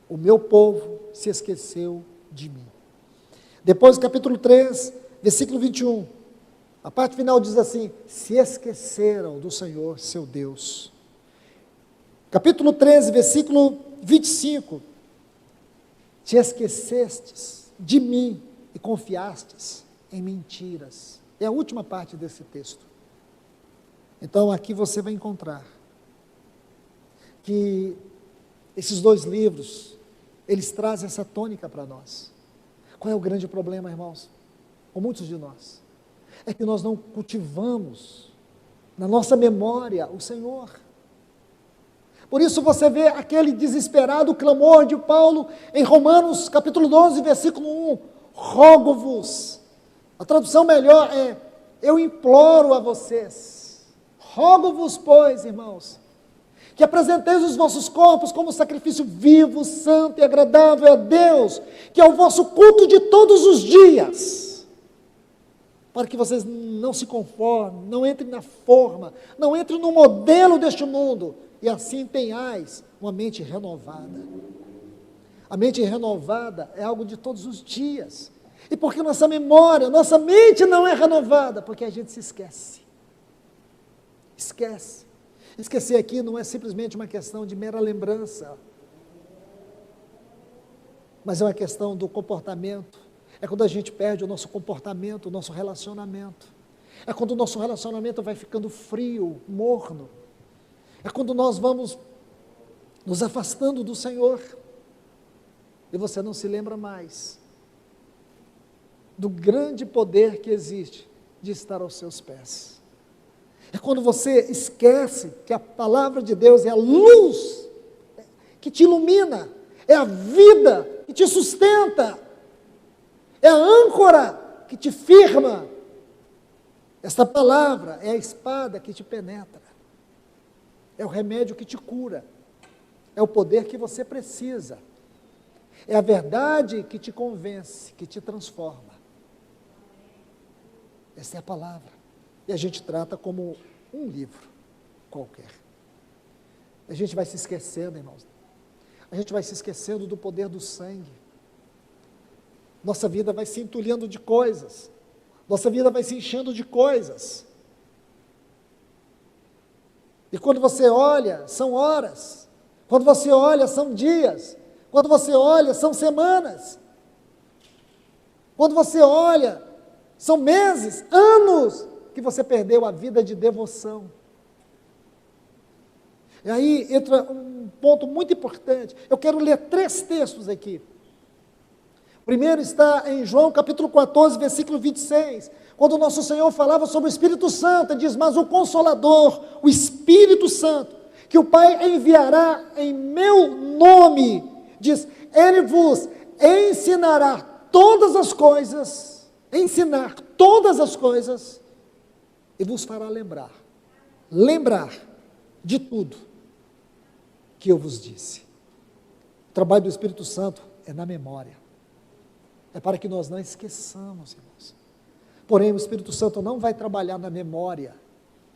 o meu povo se esqueceu de mim. Depois, capítulo 3, versículo 21. A parte final diz assim: se esqueceram do Senhor, seu Deus. Capítulo 13, versículo 25. Te esquecestes de mim e confiastes em mentiras. É a última parte desse texto. Então, aqui você vai encontrar que esses dois livros, eles trazem essa tônica para nós. Qual é o grande problema, irmãos? Com muitos de nós. É que nós não cultivamos na nossa memória o Senhor. Por isso você vê aquele desesperado clamor de Paulo em Romanos capítulo 12, versículo 1. Rogo-vos. A tradução melhor é: eu imploro a vocês. Rogo-vos, pois, irmãos, que apresenteis os vossos corpos como sacrifício vivo, santo e agradável a Deus, que é o vosso culto de todos os dias, para que vocês não se conformem, não entrem na forma, não entrem no modelo deste mundo, e assim tenhais uma mente renovada. A mente renovada é algo de todos os dias. E porque nossa memória, nossa mente não é renovada, porque a gente se esquece. Esquece. Esquecer aqui não é simplesmente uma questão de mera lembrança, mas é uma questão do comportamento. É quando a gente perde o nosso comportamento, o nosso relacionamento. É quando o nosso relacionamento vai ficando frio, morno. É quando nós vamos nos afastando do Senhor e você não se lembra mais do grande poder que existe de estar aos seus pés. É quando você esquece que a palavra de Deus é a luz que te ilumina, é a vida que te sustenta, é a âncora que te firma. Esta palavra é a espada que te penetra, é o remédio que te cura, é o poder que você precisa, é a verdade que te convence, que te transforma. Essa é a palavra. E a gente trata como um livro qualquer. A gente vai se esquecendo, irmãos. A gente vai se esquecendo do poder do sangue. Nossa vida vai se entulhando de coisas. Nossa vida vai se enchendo de coisas. E quando você olha, são horas. Quando você olha, são dias. Quando você olha, são semanas. Quando você olha, são meses, anos que você perdeu a vida de devoção. E aí entra um ponto muito importante. Eu quero ler 3 textos aqui. O primeiro está em João capítulo 14, versículo 26, quando o nosso Senhor falava sobre o Espírito Santo, ele diz: mas o Consolador, o Espírito Santo, que o Pai enviará em meu nome, diz, ele vos ensinará todas as coisas, ensinar todas as coisas, e vos fará lembrar de tudo que eu vos disse. O trabalho do Espírito Santo é na memória, é para que nós não esqueçamos, irmãos. Porém, o Espírito Santo não vai trabalhar na memória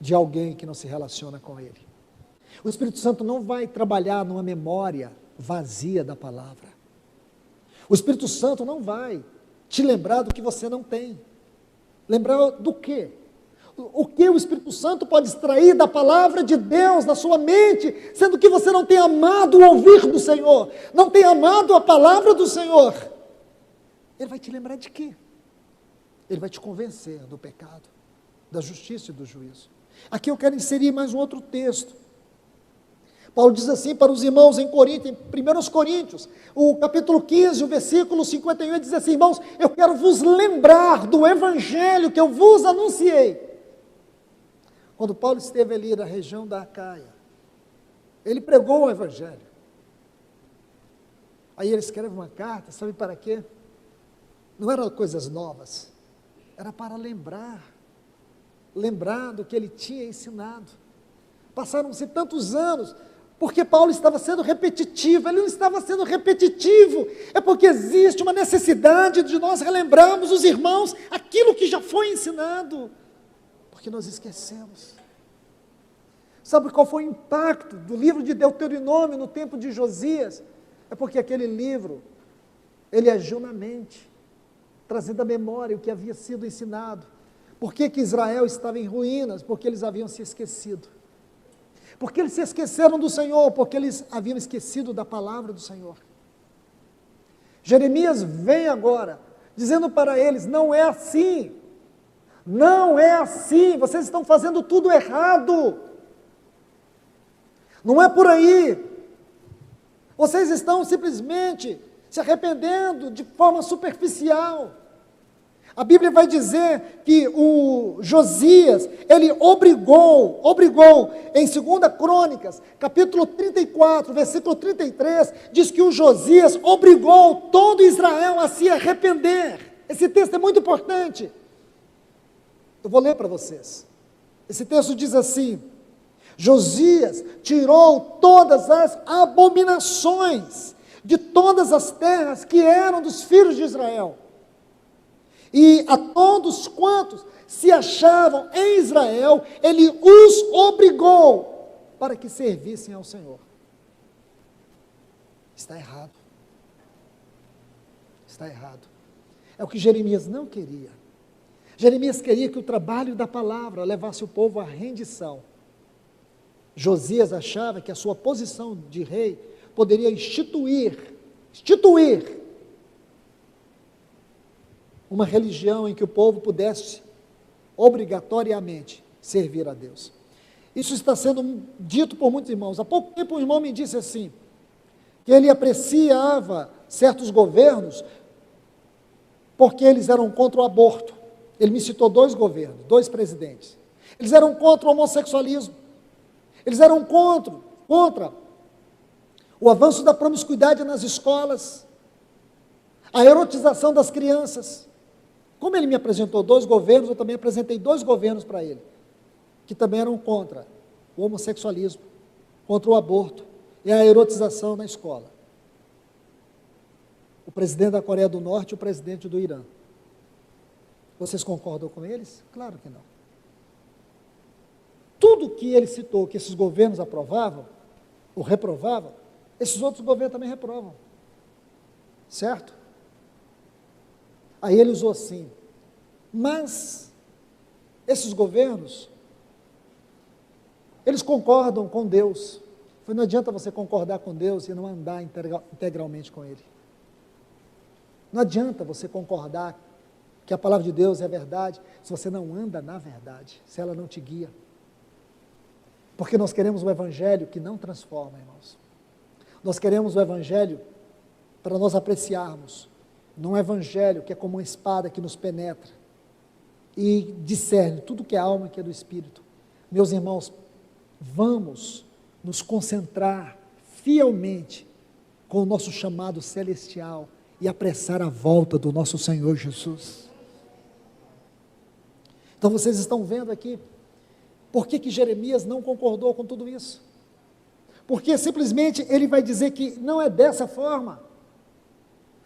de alguém que não se relaciona com ele. O Espírito Santo não vai trabalhar numa memória vazia da palavra. O Espírito Santo não vai te lembrar do que você não tem. Lembrar do quê? O que o Espírito Santo pode extrair da palavra de Deus na sua mente, sendo que você não tem amado o ouvir do Senhor, não tem amado a palavra do Senhor? Ele vai te lembrar de quê? Ele vai te convencer do pecado, da justiça e do juízo. Aqui eu quero inserir mais um outro texto. Paulo diz assim para os irmãos em Corinto, em 1 Coríntios, o capítulo 15, o versículo 51, ele diz assim: irmãos, eu quero vos lembrar do evangelho que eu vos anunciei. Quando Paulo esteve ali na região da Acaia, ele pregou o evangelho. Aí ele escreve uma carta, sabe para quê? Não eram coisas novas, era para lembrar do que ele tinha ensinado. Passaram-se tantos anos, porque Paulo estava sendo repetitivo. Ele não estava sendo repetitivo, é porque existe uma necessidade de nós relembrarmos os irmãos aquilo que já foi ensinado, porque nós esquecemos. Sabe qual foi o impacto do livro de Deuteronômio no tempo de Josias? É porque aquele livro, ele agiu na mente, trazendo à memória o que havia sido ensinado. Por que Israel estava em ruínas? Porque eles haviam se esquecido. Porque eles se esqueceram do Senhor, porque eles haviam esquecido da palavra do Senhor. Jeremias vem agora, dizendo para eles: não é assim, não é assim, vocês estão fazendo tudo errado, não é por aí, vocês estão simplesmente se arrependendo de forma superficial. A Bíblia vai dizer que o Josias, ele obrigou, em 2 Crônicas, capítulo 34, versículo 33, diz que o Josias obrigou todo Israel a se arrepender. Esse texto é muito importante. Eu vou ler para vocês. Esse texto diz assim: Josias tirou todas as abominações de todas as terras que eram dos filhos de Israel, e a todos quantos se achavam em Israel, ele os obrigou para que servissem ao Senhor. Está errado. Está errado. É o que Jeremias não queria. Jeremias queria que o trabalho da palavra levasse o povo à rendição. Josias achava que a sua posição de rei poderia instituir uma religião em que o povo pudesse obrigatoriamente servir a Deus. Isso está sendo dito por muitos irmãos. Há pouco tempo um irmão me disse assim, que ele apreciava certos governos porque eles eram contra o aborto. Ele me citou 2 governos, 2 presidentes. Eles eram contra o homossexualismo. Eles eram contra o avanço da promiscuidade nas escolas, a erotização das crianças. Como ele me apresentou 2 governos, eu também apresentei 2 governos para ele, que também eram contra o homossexualismo, contra o aborto e a erotização na escola. O presidente da Coreia do Norte e o presidente do Irã. Vocês concordam com eles? Claro que não. Tudo que ele citou, que esses governos aprovavam, ou reprovavam, esses outros governos também reprovam. Certo? Aí ele usou assim: mas esses governos, eles concordam com Deus. Não adianta você concordar com Deus e não andar integralmente com Ele. Não adianta você concordar que a palavra de Deus é verdade, se você não anda na verdade, se ela não te guia. Porque nós queremos um evangelho que não transforma, irmãos. Nós queremos o evangelho para nós apreciarmos, num evangelho que é como uma espada que nos penetra e discerne tudo que é alma e que é do Espírito. Meus irmãos, vamos nos concentrar fielmente com o nosso chamado celestial e apressar a volta do nosso Senhor Jesus. Então vocês estão vendo aqui, por que Jeremias não concordou com tudo isso? Porque simplesmente ele vai dizer que não é dessa forma.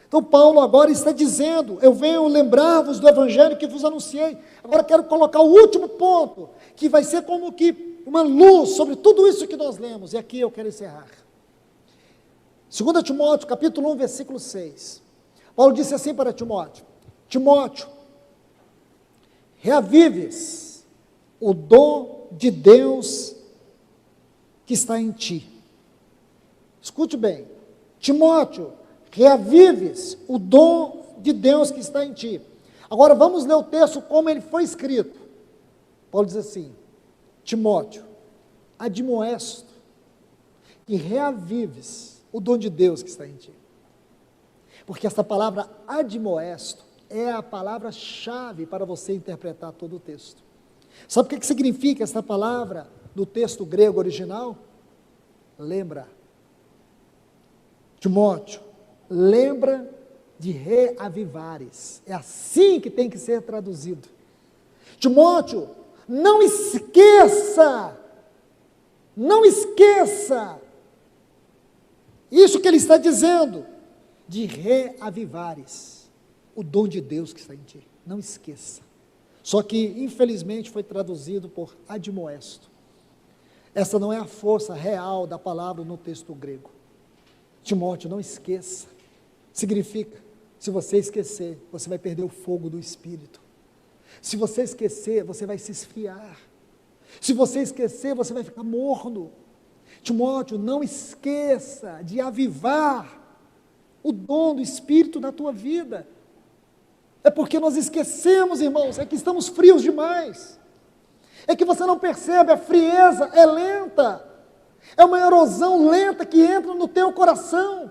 Então Paulo agora está dizendo: eu venho lembrar-vos do evangelho que vos anunciei. Agora quero colocar o último ponto, que vai ser como que uma luz sobre tudo isso que nós lemos, e aqui eu quero encerrar. 2 Timóteo, capítulo 1, versículo 6. Paulo disse assim para Timóteo: Timóteo, reavives o dom de Deus que está em ti. Escute bem, Timóteo, reavives o dom de Deus que está em ti. Agora vamos ler o texto como ele foi escrito. Paulo diz assim: Timóteo, admoesto que reavives o dom de Deus que está em ti. Porque essa palavra admoesto é a palavra-chave para você interpretar todo o texto. Sabe o que significa essa palavra do texto grego original? Lembra. Timóteo, lembra de reavivares. É assim que tem que ser traduzido. Timóteo, não esqueça isso que ele está dizendo, de reavivares o dom de Deus que está em ti. Não esqueça. Só que, infelizmente, foi traduzido por admoesto. Essa não é a força real da palavra no texto grego. Timóteo, não esqueça. Significa, se você esquecer, você vai perder o fogo do Espírito. Se você esquecer, você vai se esfriar. Se você esquecer, você vai ficar morno. Timóteo, não esqueça de avivar o dom do Espírito na tua vida. É porque nós esquecemos, irmãos, é que estamos frios demais. É que você não percebe, a frieza é lenta. É uma erosão lenta que entra no teu coração.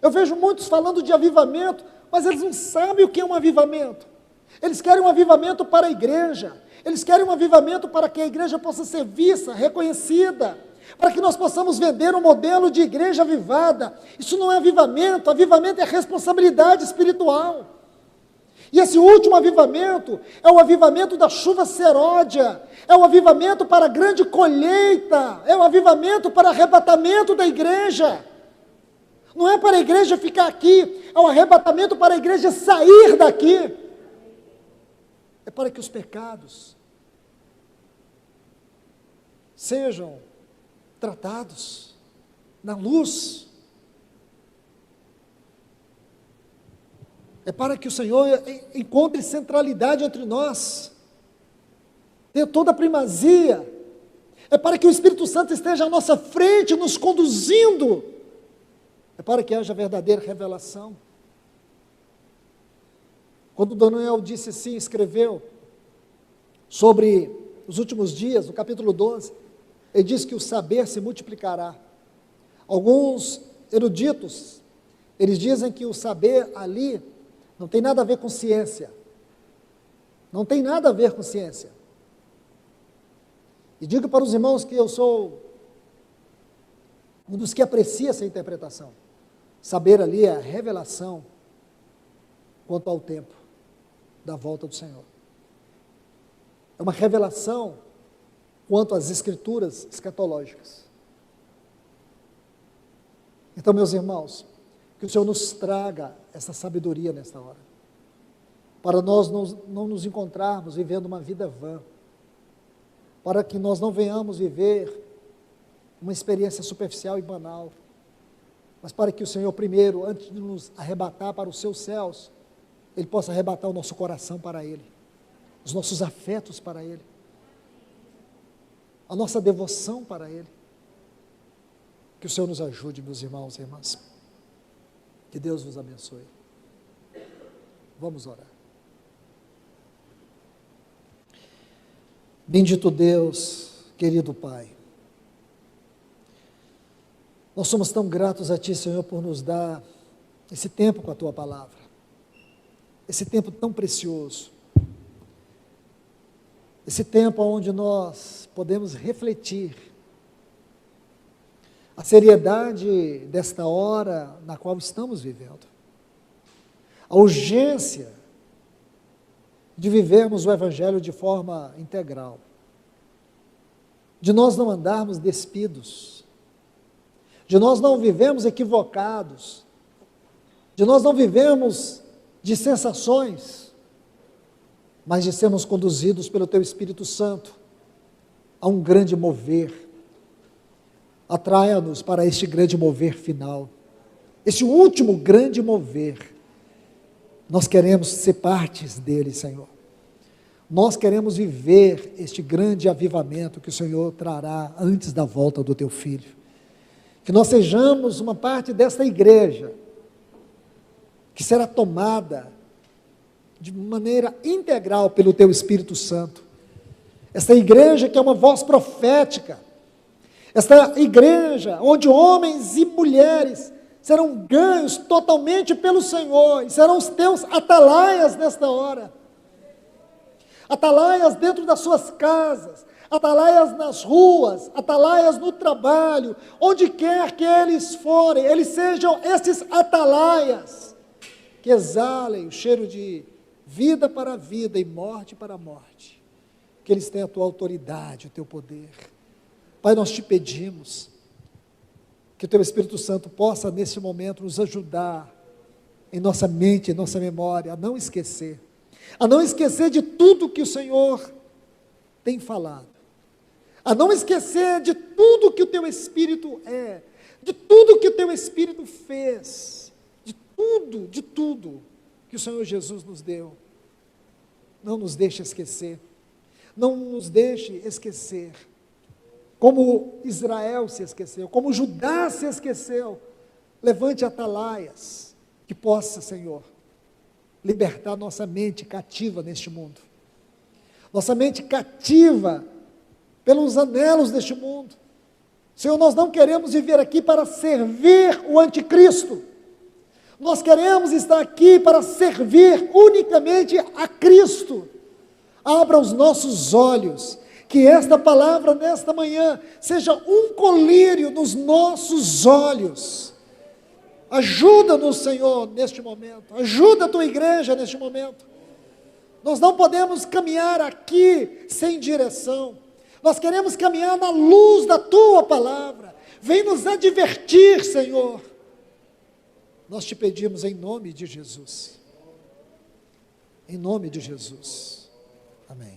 Eu vejo muitos falando de avivamento, mas eles não sabem o que é um avivamento. Eles querem um avivamento para a igreja. Eles querem um avivamento para que a igreja possa ser vista, reconhecida, para que nós possamos vender um modelo de igreja avivada. Isso não é avivamento é responsabilidade espiritual. E esse último avivamento é o avivamento da chuva seródia, é o avivamento para a grande colheita, é o avivamento para arrebatamento da igreja. Não é para a igreja ficar aqui, é um arrebatamento para a igreja sair daqui. É para que os pecados sejam tratados na luz. É para que o Senhor encontre centralidade entre nós, tenha toda a primazia. É para que o Espírito Santo esteja à nossa frente, nos conduzindo. É para que haja verdadeira revelação. Quando Daniel disse assim, escreveu sobre os últimos dias, no capítulo 12, ele diz que o saber se multiplicará. Alguns eruditos, eles dizem que o saber ali não tem nada a ver com ciência. Não tem nada a ver com ciência. E digo para os irmãos que eu sou um dos que aprecia essa interpretação. Saber ali é a revelação quanto ao tempo da volta do Senhor. É uma revelação quanto às escrituras escatológicas. Então, meus irmãos, que o Senhor nos traga essa sabedoria nesta hora, para nós não nos encontrarmos vivendo uma vida vã, para que nós não venhamos viver uma experiência superficial e banal, mas para que o Senhor primeiro, antes de nos arrebatar para os seus céus, Ele possa arrebatar o nosso coração para Ele, os nossos afetos para Ele, a nossa devoção para Ele. Que o Senhor nos ajude, meus irmãos e irmãs. Que Deus vos abençoe. Vamos orar. Bendito Deus, querido Pai, nós somos tão gratos a Ti, Senhor, por nos dar esse tempo com a Tua palavra, esse tempo tão precioso, esse tempo onde nós podemos refletir a seriedade desta hora na qual estamos vivendo, a urgência de vivermos o Evangelho de forma integral, de nós não andarmos despidos, de nós não vivemos equivocados, de nós não vivemos de sensações, mas de sermos conduzidos pelo Teu Espírito Santo a um grande mover. Atraia-nos para este grande mover final, este último grande mover. Nós queremos ser partes dele, Senhor. Nós queremos viver este grande avivamento que o Senhor trará antes da volta do Teu Filho. Que nós sejamos uma parte desta igreja, que será tomada de maneira integral pelo Teu Espírito Santo. Esta igreja que é uma voz profética, Esta igreja, onde homens e mulheres serão ganhos totalmente pelo Senhor, e serão os teus atalaias nesta hora. Atalaias dentro das suas casas, atalaias nas ruas, atalaias no trabalho, onde quer que eles forem, eles sejam esses atalaias, que exalem o cheiro de vida para vida e morte para morte, que eles tenham a tua autoridade, o teu poder. Pai, nós te pedimos, que o teu Espírito Santo possa nesse momento nos ajudar, em nossa mente, em nossa memória, a não esquecer de tudo que o Senhor tem falado, a não esquecer de tudo que o teu Espírito é, de tudo que o teu Espírito fez, de tudo que o Senhor Jesus nos deu. Não nos deixe esquecer, não nos deixe esquecer, como Israel se esqueceu, como Judá se esqueceu. Levante atalaias, que possa, Senhor, libertar nossa mente cativa neste mundo, nossa mente cativa pelos anelos deste mundo. Senhor, nós não queremos viver aqui para servir o anticristo, nós queremos estar aqui para servir unicamente a Cristo. Abra os nossos olhos, que esta palavra nesta manhã seja um colírio nos nossos olhos. Ajuda-nos, Senhor, neste momento, ajuda a tua igreja neste momento. Nós não podemos caminhar aqui sem direção, nós queremos caminhar na luz da tua palavra. Vem nos advertir, Senhor. Nós te pedimos em nome de Jesus. Em nome de Jesus. Amém.